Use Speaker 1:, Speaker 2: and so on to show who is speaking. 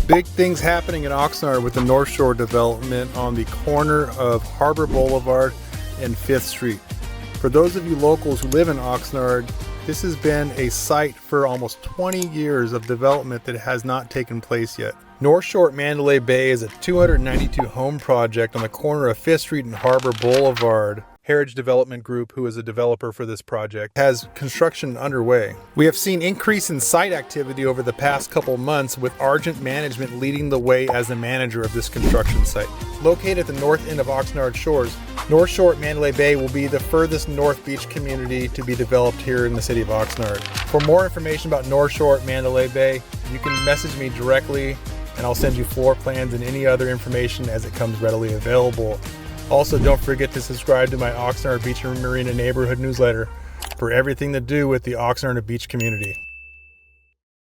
Speaker 1: Big things happening in Oxnard with the Northshore development on the corner of Harbor Boulevard and 5th Street. For those of you locals who live in Oxnard, this has been a site for almost 20 years of development that has not taken place yet. Northshore at Mandalay Bay is a 292 home project on the corner of 5th Street and Harbor Boulevard. Heritage Development Group, who is a developer for this project, has construction underway. We have seen increase in site activity over the past couple months, with Argent Management leading the way as the manager of this construction site. Located at the north end of Oxnard Shores, Northshore at Mandalay Bay will be the furthest north beach community to be developed here in the city of Oxnard. For more information about Northshore at Mandalay Bay, you can message me directly and I'll send you floor plans and any other information as it comes readily available. Also, don't forget to subscribe to my Oxnard Beach and Marina neighborhood newsletter for everything to do with the Oxnard Beach community.